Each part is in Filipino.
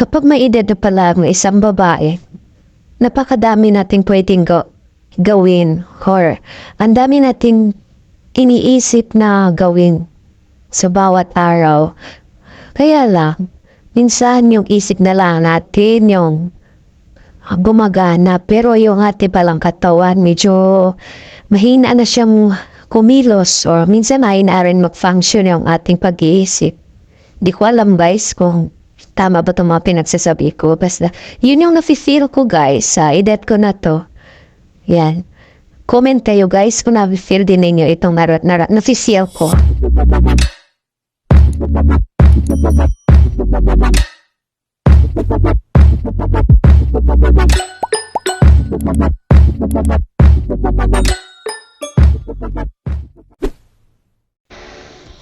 Kapag may edad na pala ang isang babae, napakadami nating pwedeng gawin or ang dami nating iniisip na gawin sa bawat araw. Kaya lang, minsan yung isip na lang natin yung gumagana pero yung ating palang katawan medyo mahina na siyang kumilos or minsan mahina rin mag-function yung ating pag-iisip. Di ko alam guys kung tama ba itong mga pinagsasabi ko. Basta yun yung nafe-feel ko guys sa edad ko na to. Yan. Comment kayo guys kung nafe-feel din ninyo itong nafe-feel ko.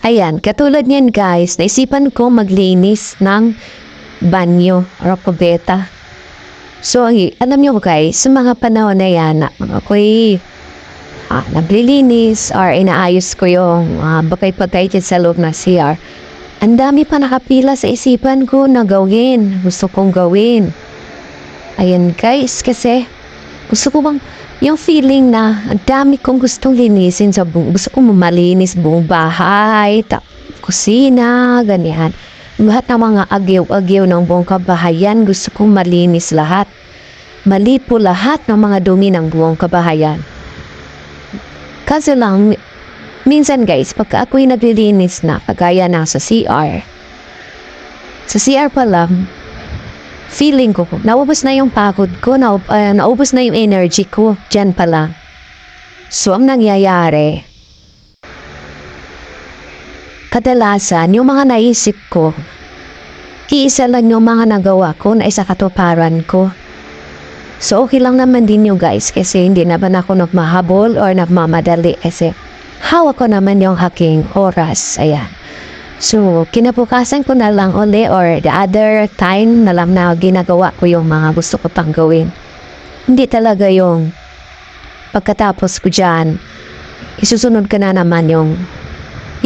Ayan, katulad niyan guys, naisipan ko maglinis ng banyo or kubeta. So, alam niyo guys, sa mga panahon na yan, ako'y naglilinis or inaayos ko yung bagay-bagay sa loob ng CR. Ang dami pa nakapila sa isipan ko na gawin. Gusto kong gawin. Ayan guys, kasi gusto ko bang yung feeling na ang dami kong gustong linisin sa gusto kong malinis buong bahay, kusina, ganyan. Lahat ng mga agyaw-agyaw ng buong kabahayan, gusto kong malinis lahat. Malipo lahat ng mga dumi ng buong kabahayan. Kasi lang, minsan guys, pagka ako'y naglilinis na, kagaya na sa CR pa lang, feeling ko, naubos na yung pagod ko, naubos na yung energy ko, dyan pa lang. So, ang nangyayari, kadalasan, yung mga naisip ko, iisa lang yung mga nagawa ko na isa katuparan ko. So, okay lang naman din yung guys kasi hindi naman ako nagmahabol or nagmamadali kasi hawak ko naman yung aking oras. Ayan. So, kinabukasan ko na lang uli or the other time na lang na ginagawa ko yung mga gusto ko pang gawin. Hindi talaga yung pagkatapos ko dyan, isusunod ka na naman yung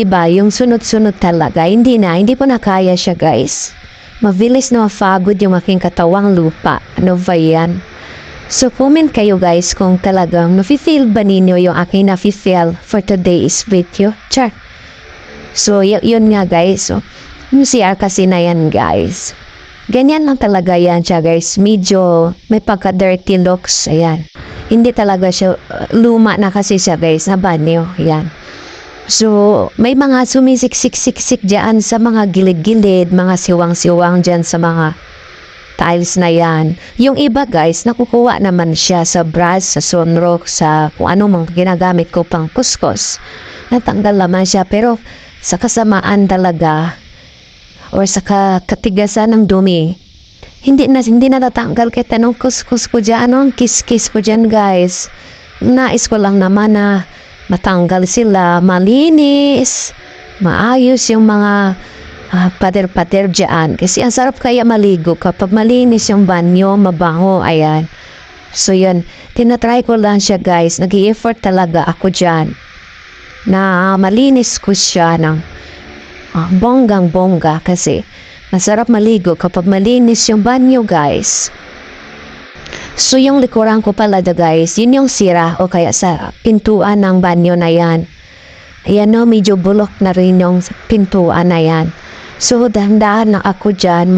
iba, yung sunod-sunod talaga. Hindi ko na kaya siya guys. Mabilis na mapagod yung aking katawang lupa. Ano ba yan? So, comment kayo guys kung talagang nafe-feel ba ninyo yung aking nafe-feel for today's video. Char! So, yun nga guys. So, yung CR kasi na yan guys. Ganyan lang talaga yan siya guys. Medyo may pagka-dirty looks. Ayan. Hindi talaga siya, luma na kasi siya guys, na banyo. Ayan. So, may mga sumisiksik-siksik dyan sa mga gilid-gilid, mga siwang-siwang dyan sa mga tiles na yan. Yung iba guys, nakukuha naman siya sa brush, sa sunrock, sa kung ano mang ginagamit ko pang kuskus. Natanggal naman siya, pero sa kasamaan talaga or sa katigasan ng dumi, hindi na natatanggal kahit anong kuskus ko dyan, anong kiss-kiss ko dyan guys. Nais ko lang naman na matanggal sila, malinis, maayos yung mga pader-pader dyan. Kasi ang sarap kaya maligo kapag malinis yung banyo, mabango, ayan. So yun, tinatry ko lang siya guys, nag-i-effort talaga ako dyan na malinis ko siya ng bonggang-bongga kasi masarap maligo kapag malinis yung banyo guys. So yung likuran ko pala guys, yun yung sira o kaya sa pintuan ng banyo na yan. Ayan o, medyo bulok na rin yung pintuan na yan. So dahan-dahan na ako dyan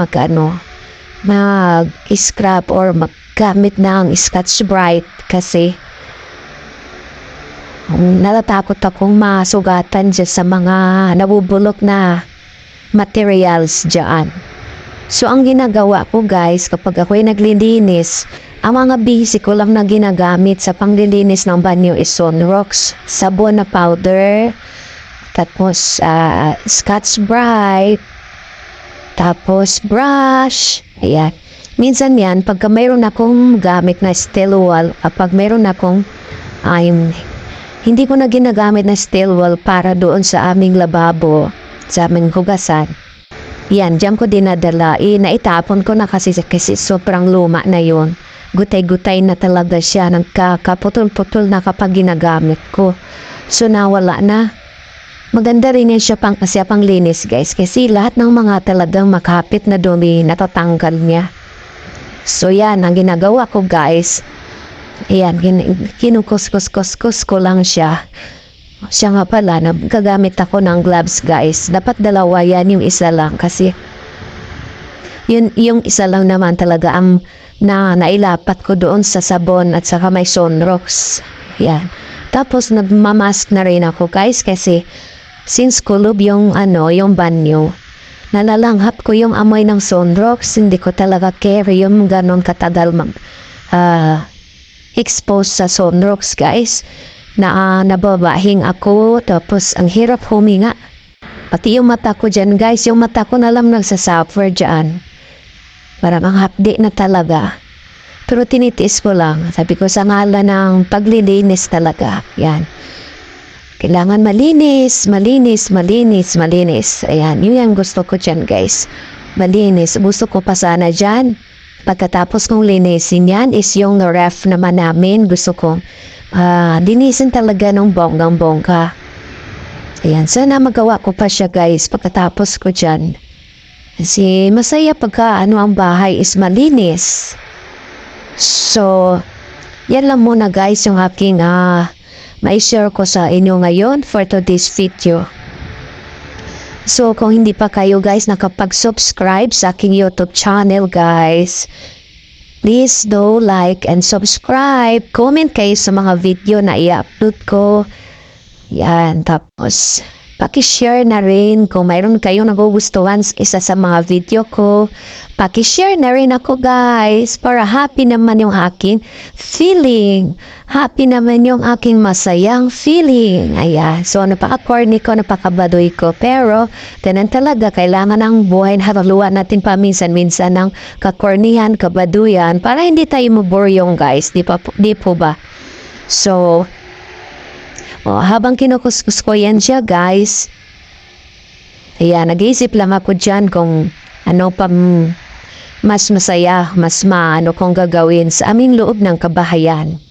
mag-scrub or maggamit ng Scotch Brite kasi natatakot akong masugatan dyan sa mga nabubulok na materials dyan. So, ang ginagawa ko guys, kapag ako'y naglilinis, ang mga basic ko lang na ginagamit sa panglilinis ng banyo is sunrocks, sabon na powder, tapos Scotch Brite, tapos brush, ayan. Minsan yan, pagka mayroon akong gamit na steel wool, pag mayroon akong hindi ko na ginagamit na steel wool para doon sa aming lababo, sa aming hugasan. Yan, diyan ko dinadala. Naitapon ko na kasi sobrang luma na yun. Gutay-gutay na talaga siya. Nagkakaputol-putol na kapag ginagamit ko. So nawala na. Maganda rin yan siya pang linis guys kasi lahat ng mga talagang makapit na dumi natatanggal niya. So yan, ang ginagawa ko guys, ayan, kinukuskus-kuskus ko lang siya. Siya nga pala, nagagamit ako ng gloves guys. Dapat dalawa yan, yung isa lang kasi yung isa lang naman talaga ang nailapat ko doon sa sabon at saka may sunrocks. Yan. Tapos nagmamask na rin ako guys kasi since kulob yung yung banyo, nalalanghap ko yung amoy ng sunrocks. Hindi ko talaga carry yung ganon katagal expose sa sunrocks guys. Nababahing ako tapos ang hirap huminga. Pati yung mata ko dyan guys, yung mata ko na lang nagsasuffer dyan. Parang ang hapdi na talaga. Pero tinitiis ko lang. Sabi ko sa ngalan ng paglilinis talaga. Yan. Kailangan malinis, malinis, malinis, malinis. Ayan, yun yung gusto ko dyan guys. Malinis. Gusto ko pa sana dyan. Pagkatapos kong linisin yan is yung ref naman namin. Gusto ko linisin talaga ng bonggang-bongga. Ayan, sana magawa ko pa siya guys pagkatapos ko dyan. Kasi masaya pagka ang bahay is malinis. So, yan lang muna guys yung aking mai-share ko sa inyo ngayon for today's video. So, kung hindi pa kayo guys nakapag-subscribe sa aking YouTube channel guys, please do like and subscribe. Comment kayo sa mga video na i-upload ko. Yan, tapos paki-share na rin kung mayroon kayong nagugustuhan isa sa mga video ko. Paki-share na rin ako guys para happy naman yung aking feeling. Happy naman yung aking masayang feeling. Ayan. So napaka-corny ko, napaka-baduy ko. Pero tanan talaga kailangan ang buhay na haluan natin paminsan-minsan ng kakornihan, kabaduyan para hindi tayo maboryong guys. Di po ba? So, habang kinukuskus ko yan siya guys, ayan, nag-iisip lang ako dyan kung ano pa mas masaya, mas maano kong gagawin sa aming loob ng kabahayan.